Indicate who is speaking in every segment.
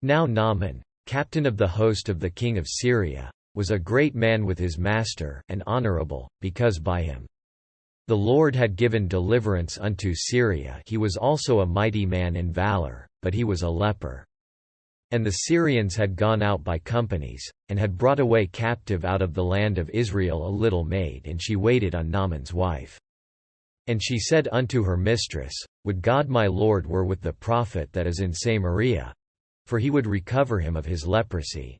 Speaker 1: Now Naaman, captain of the host of the king of Syria, was a great man with his master, and honorable, because by him the Lord had given deliverance unto Syria. He was also a mighty man in valor, but he was a leper. And the Syrians had gone out by companies, and had brought away captive out of the land of Israel a little maid, and she waited on Naaman's wife. And she said unto her mistress, Would God my Lord were with the prophet that is in Samaria, for he would recover him of his leprosy.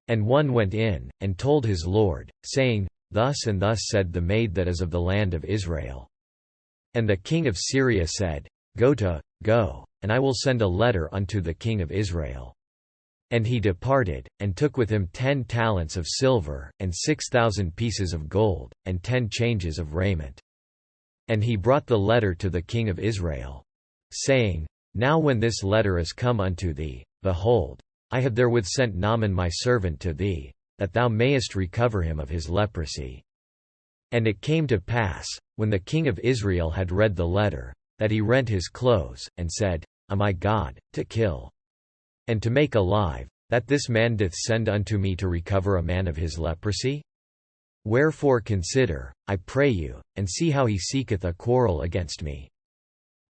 Speaker 1: And one went in, and told his lord, saying, Thus and thus said the maid that is of the land of Israel. And the king of Syria said, Go, and I will send a letter unto the king of Israel. And he departed, and took with him 10 talents of silver, and 6,000 pieces of gold, and 10 changes of raiment. And he brought the letter to the king of Israel, saying, Now when this letter is come unto thee, behold, I have therewith sent Naaman my servant to thee, that thou mayest recover him of his leprosy. And it came to pass, when the king of Israel had read the letter, that he rent his clothes, and said, Am I God, to kill, and to make alive, that this man doth send unto me to recover a man of his leprosy? Wherefore consider, I pray you, and see how he seeketh a quarrel against me.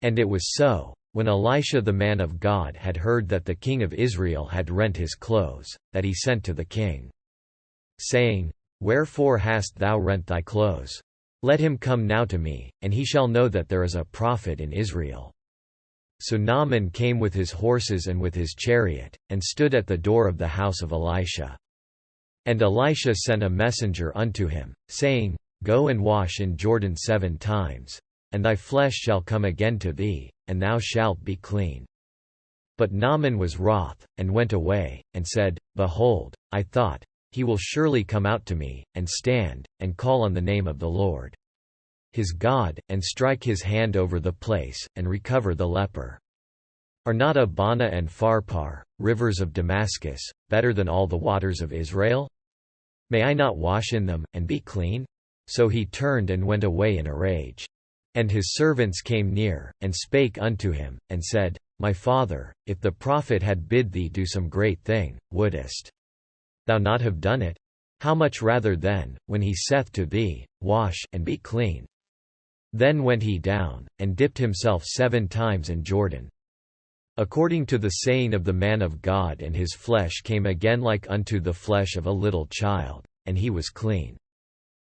Speaker 1: And it was so, when Elisha the man of God had heard that the king of Israel had rent his clothes, that he sent to the king, saying, Wherefore hast thou rent thy clothes? Let him come now to me, and he shall know that there is a prophet in Israel. So Naaman came with his horses and with his chariot, and stood at the door of the house of Elisha. And Elisha sent a messenger unto him, saying, Go and wash in Jordan 7 times, and thy flesh shall come again to thee, and thou shalt be clean. But Naaman was wroth, and went away, and said, Behold, I thought, he will surely come out to me, and stand, and call on the name of the Lord his God, and strike his hand over the place, and recover the leper. Are not Abana and Pharpar, rivers of Damascus, better than all the waters of Israel? May I not wash in them, and be clean? So he turned and went away in a rage. And his servants came near, and spake unto him, and said, My father, if the prophet had bid thee do some great thing, wouldest thou not have done it? How much rather then, when he saith to thee, Wash, and be clean? Then went he down, and dipped himself 7 times in Jordan, according to the saying of the man of God, and his flesh came again like unto the flesh of a little child, and he was clean.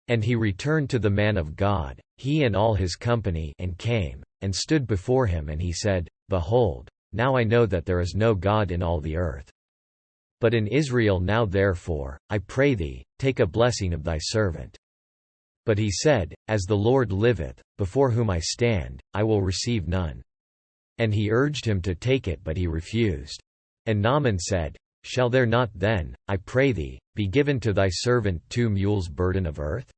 Speaker 1: And he returned to the man of God, he and all his company, and came, and stood before him, and he said, Behold, now I know that there is no God in all the earth. But in Israel now therefore, I pray thee, take a blessing of thy servant. But he said, As the Lord liveth, before whom I stand, I will receive none. And he urged him to take it, but he refused. And Naaman said, Shall there not then, I pray thee, be given to thy servant 2 mules' burden of earth?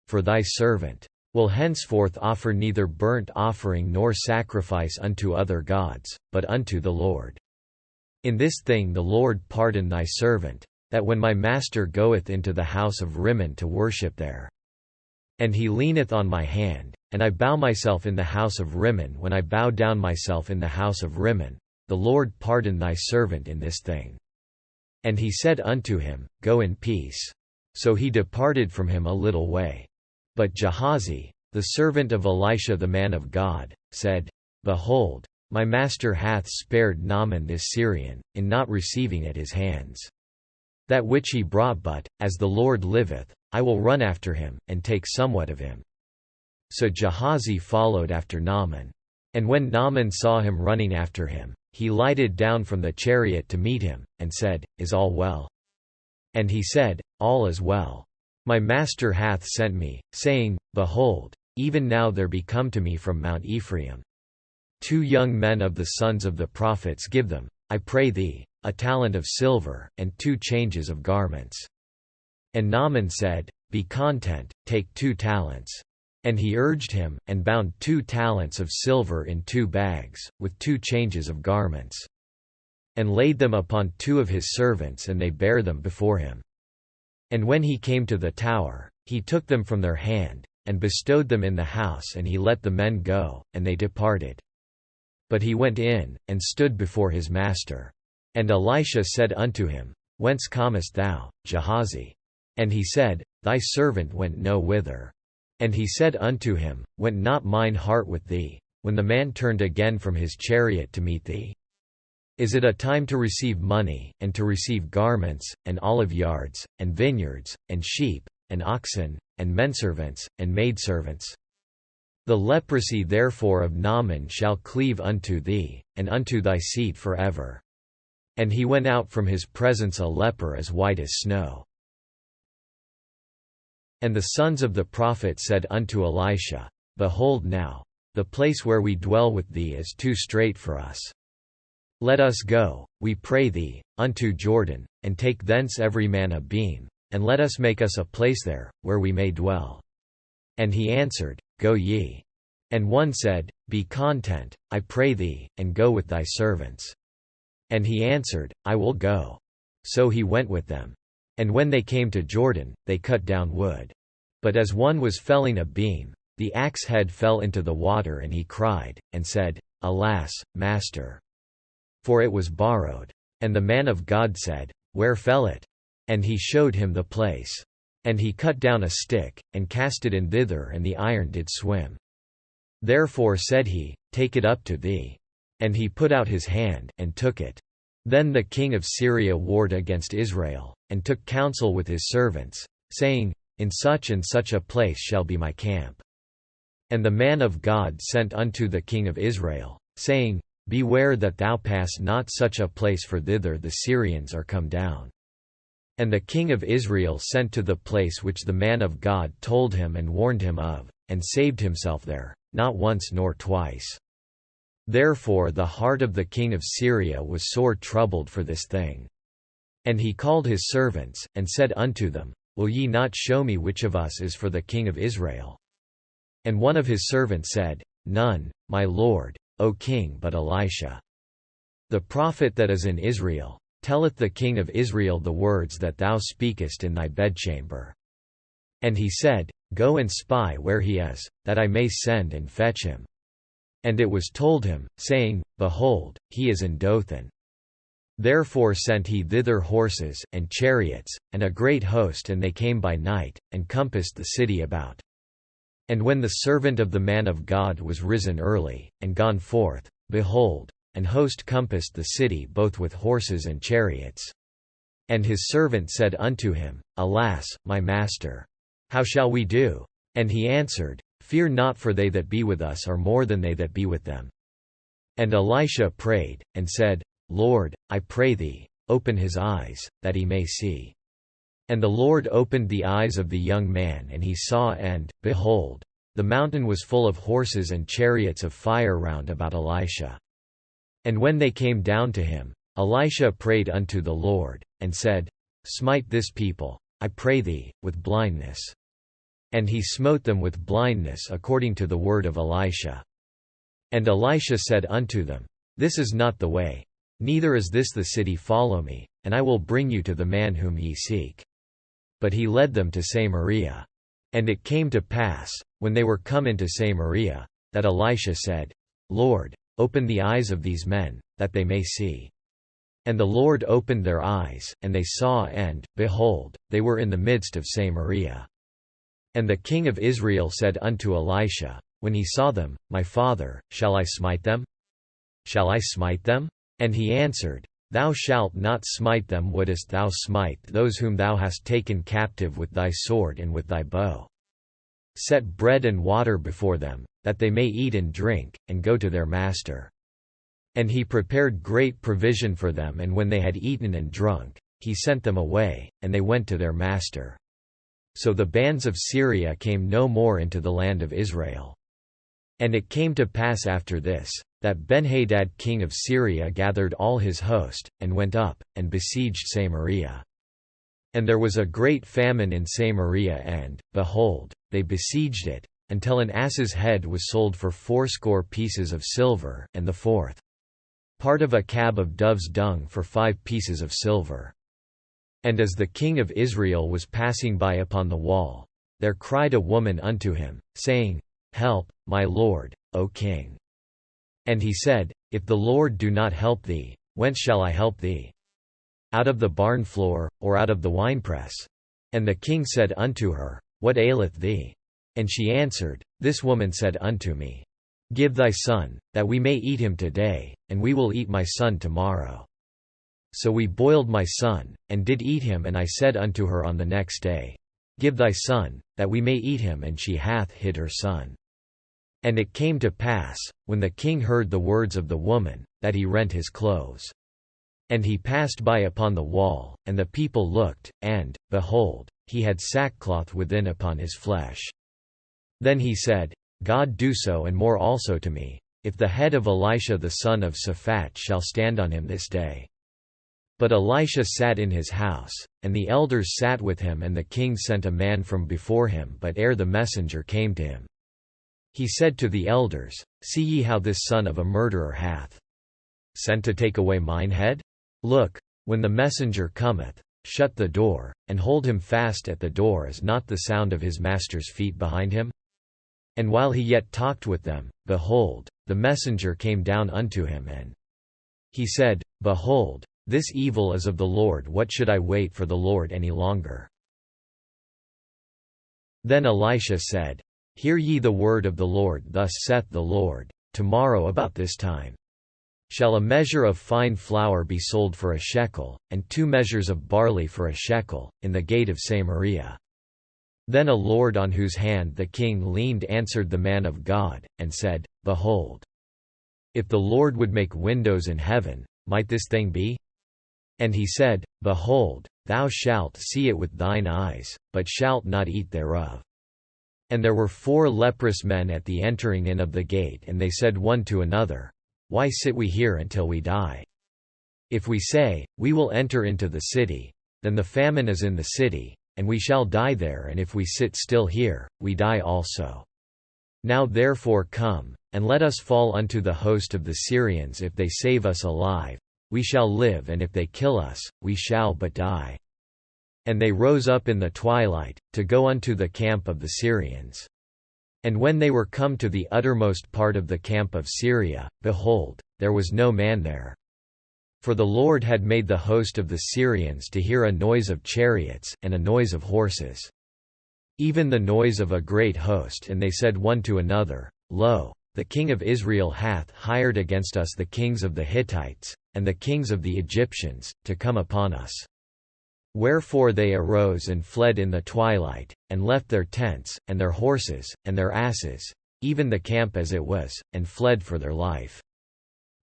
Speaker 1: For thy servant will henceforth offer neither burnt offering nor sacrifice unto other gods, but unto the Lord. In this thing the Lord pardon thy servant, that when my master goeth into the house of Raiment to worship there, and he leaneth on my hand, and I bow myself in the house of Raiment, when I bow down myself in the house of Raiment, the Lord pardon thy servant in this thing. And he said unto him, Go in peace. So he departed from him a little way. But Gehazi, the servant of Elisha the man of God, said, Behold, my master hath spared Naaman this Syrian, in not receiving at his hands that which he brought, but, as the Lord liveth, I will run after him, and take somewhat of him. So Gehazi followed after Naaman. And when Naaman saw him running after him, he lighted down from the chariot to meet him, and said, Is all well? And he said, All is well. My master hath sent me, saying, Behold, even now there be come to me from Mount Ephraim 2 young men of the sons of the prophets. Give them, I pray thee, a talent of silver, and 2 changes of garments. And Naaman said, Be content, take 2 talents. And he urged him, and bound 2 talents of silver in 2 bags, with 2 changes of garments, and laid them upon 2 of his servants, and they bare them before him. And when he came to the tower, he took them from their hand, and bestowed them in the house, and he let the men go, and they departed. But he went in, and stood before his master. And Elisha said unto him, Whence comest thou, Gehazi? And he said, Thy servant went no whither. And he said unto him, Went not mine heart with thee, when the man turned again from his chariot to meet thee? Is it a time to receive money, and to receive garments, and olive yards, and vineyards, and sheep, and oxen, and menservants, and maidservants? The leprosy therefore of Naaman shall cleave unto thee, and unto thy seed forever. And he went out from his presence a leper as white as snow. And the sons of the prophet said unto Elisha, Behold now, the place where we dwell with thee is too strait for us. Let us go, we pray thee, unto Jordan, and take thence every man a beam, and let us make us a place there, where we may dwell. And he answered, Go ye. And one said, Be content, I pray thee, and go with thy servants. And he answered, I will go. So he went with them. And when they came to Jordan, they cut down wood. But as one was felling a beam, the axe head fell into the water, and he cried, and said, Alas, master! For it was borrowed. And the man of God said, Where fell it? And he showed him the place. And he cut down a stick, and cast it in thither, and the iron did swim. Therefore said he, Take it up to thee. And he put out his hand, and took it. Then the king of Syria warred against Israel, and took counsel with his servants, saying, In such and such a place shall be my camp. And the man of God sent unto the king of Israel, saying, Beware that thou pass not such a place, for thither the Syrians are come down. And the king of Israel sent to the place which the man of God told him and warned him of, and saved himself there, not once nor twice. Therefore the heart of the king of Syria was sore troubled for this thing. And he called his servants, and said unto them, Will ye not show me which of us is for the king of Israel? And one of his servants said, None, my lord, O king, but Elisha, the prophet that is in Israel, telleth the king of Israel the words that thou speakest in thy bedchamber. And he said, Go and spy where he is, that I may send and fetch him. And it was told him, saying, Behold, he is in Dothan. Therefore sent he thither horses, and chariots, and a great host, and they came by night, and compassed the city about. And when the servant of the man of God was risen early, and gone forth, behold, an host compassed the city both with horses and chariots. And his servant said unto him, Alas, my master! How shall we do? And he answered, Fear not, for they that be with us are more than they that be with them. And Elisha prayed, and said, Lord, I pray thee, open his eyes, that he may see. And the Lord opened the eyes of the young man, and he saw, and, behold, the mountain was full of horses and chariots of fire round about Elisha. And when they came down to him, Elisha prayed unto the Lord, and said, Smite this people, I pray thee, with blindness. And he smote them with blindness according to the word of Elisha. And Elisha said unto them, This is not the way, neither is this the city, follow me, and I will bring you to the man whom ye seek. But he led them to Samaria. And it came to pass, when they were come into Samaria, that Elisha said, Lord, open the eyes of these men, that they may see. And the Lord opened their eyes, and they saw, and, behold, they were in the midst of Samaria. And the king of Israel said unto Elisha, when he saw them, My father, shall I smite them? Shall I smite them? And he answered, Thou shalt not smite them. Wouldest thou smite those whom thou hast taken captive with thy sword and with thy bow? Set bread and water before them, that they may eat and drink, and go to their master. And he prepared great provision for them, and when they had eaten and drunk, he sent them away, and they went to their master. So the bands of Syria came no more into the land of Israel. And it came to pass after this, that Benhadad king of Syria gathered all his host, and went up, and besieged Samaria. And there was a great famine in Samaria, and, behold, they besieged it, until an ass's head was sold for 80 pieces of silver, and the fourth part of a cab of dove's dung for 5 pieces of silver. And as the king of Israel was passing by upon the wall, there cried a woman unto him, saying, Help, my lord, O king. And he said, If the Lord do not help thee, Whence shall I help thee? Out of the barn floor, or out of the winepress? And the king said unto her, What aileth thee? And she answered, This woman said unto me, Give thy son, that we may eat him today, and we will eat my son tomorrow. So we boiled my son, and did eat him. And I said unto her on the next day, Give thy son, that we may eat him. And she hath hid her son. And it came to pass, when the king heard the words of the woman, that he rent his clothes. And he passed by upon the wall, and the people looked, and, behold, he had sackcloth within upon his flesh. Then he said, God do so and more also to me, if the head of Elisha the son of Shaphat shall stand on him this day. But Elisha sat in his house, and the elders sat with him, and the king sent a man from before him. But ere the messenger came to him, he said to the elders, See ye how this son of a murderer hath sent to take away mine head? Look, when the messenger cometh, shut the door, and hold him fast at the door, is not the sound of his master's feet behind him? And while he yet talked with them, behold, the messenger came down unto him, and he said, Behold, this evil is of the Lord. What should I wait for the Lord any longer? Then Elisha said, Hear ye the word of the Lord. Thus saith the Lord, Tomorrow about this time shall a measure of fine flour be sold for a shekel, and 2 measures of barley for a shekel, in the gate of Samaria. Then a lord on whose hand the king leaned answered the man of God, and said, Behold, if the Lord would make windows in heaven, might this thing be? And he said, Behold, thou shalt see it with thine eyes, but shalt not eat thereof. And there were 4 leprous men at the entering in of the gate, and they said one to another, Why sit we here until we die? If we say, We will enter into the city, then the famine is in the city, and we shall die there. And if we sit still here, we die also. Now therefore come, and let us fall unto the host of the Syrians. If they save us alive, we shall live, and if they kill us, we shall but die. And they rose up in the twilight, to go unto the camp of the Syrians. And when they were come to the uttermost part of the camp of Syria, behold, there was no man there. For the Lord had made the host of the Syrians to hear a noise of chariots, and a noise of horses, even the noise of a great host. And they said one to another, Lo, the king of Israel hath hired against us the kings of the Hittites, and the kings of the Egyptians, to come upon us. Wherefore they arose and fled in the twilight, and left their tents, and their horses, and their asses, even the camp as it was, and fled for their life.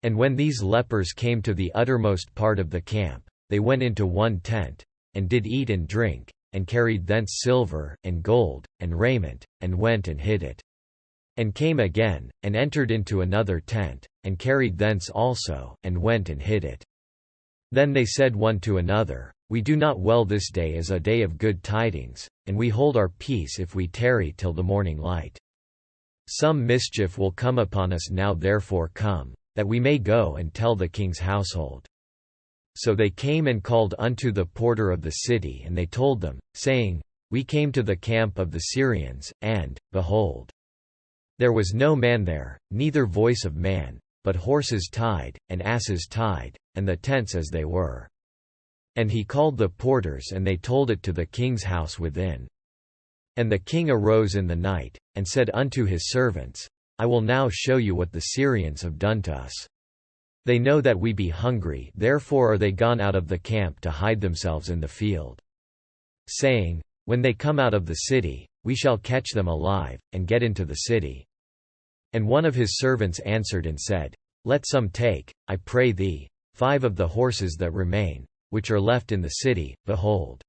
Speaker 1: And when these lepers came to the uttermost part of the camp, they went into one tent, and did eat and drink, and carried thence silver, and gold, and raiment, and went and hid it. And came again, and entered into another tent, and carried thence also, and went and hid it. Then they said one to another, We do not well this day as a day of good tidings, and we hold our peace if we tarry till the morning light. Some mischief will come upon us now, therefore come, that we may go and tell the king's household. So they came and called unto the porter of the city, and they told them, saying, We came to the camp of the Syrians, and, behold, there was no man there, neither voice of man, but horses tied, and asses tied, and the tents as they were. And he called the porters, and they told it to the king's house within. And the king arose in the night, and said unto his servants, I will now show you what the Syrians have done to us. They know that we be hungry, therefore are they gone out of the camp to hide themselves in the field. Saying, When they come out of the city, we shall catch them alive, and get into the city. And one of his servants answered and said, Let some take, I pray thee, 5 of the horses that remain, which are left in the city. Behold,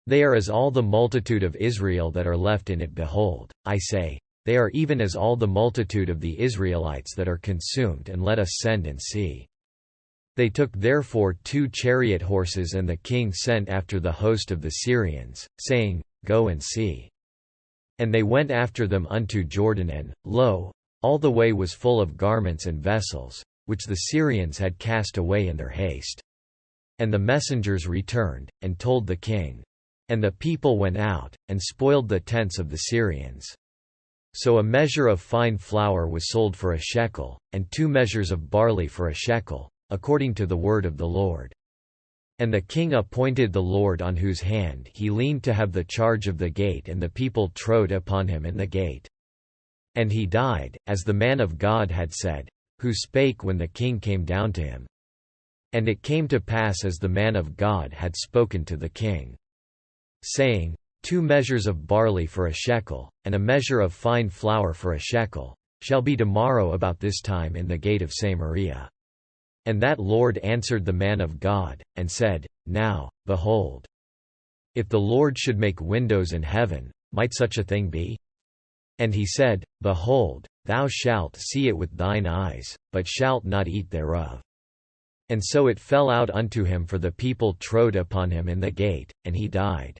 Speaker 1: they are as all the multitude of Israel that are left in it. Behold, I say, they are even as all the multitude of the Israelites that are consumed, and let us send and see. They took therefore 2 chariot horses, and the king sent after the host of the Syrians, saying, Go and see. And they went after them unto Jordan, and, lo, all the way was full of garments and vessels, which the Syrians had cast away in their haste. And the messengers returned, and told the king. And the people went out, and spoiled the tents of the Syrians. So a measure of fine flour was sold for a shekel, and 2 measures of barley for a shekel, according to the word of the Lord. And the king appointed the Lord on whose hand he leaned to have the charge of the gate, and the people trode upon him in the gate. And he died, as the man of God had said, who spake when the king came down to him. And it came to pass as the man of God had spoken to the king, saying, 2 measures of barley for a shekel, and a measure of fine flour for a shekel, shall be tomorrow about this time in the gate of Samaria. And that Lord answered the man of God, and said, Now, behold, if the Lord should make windows in heaven, might such a thing be? And he said, Behold, thou shalt see it with thine eyes, but shalt not eat thereof. And so it fell out unto him, for the people trode upon him in the gate, and he died.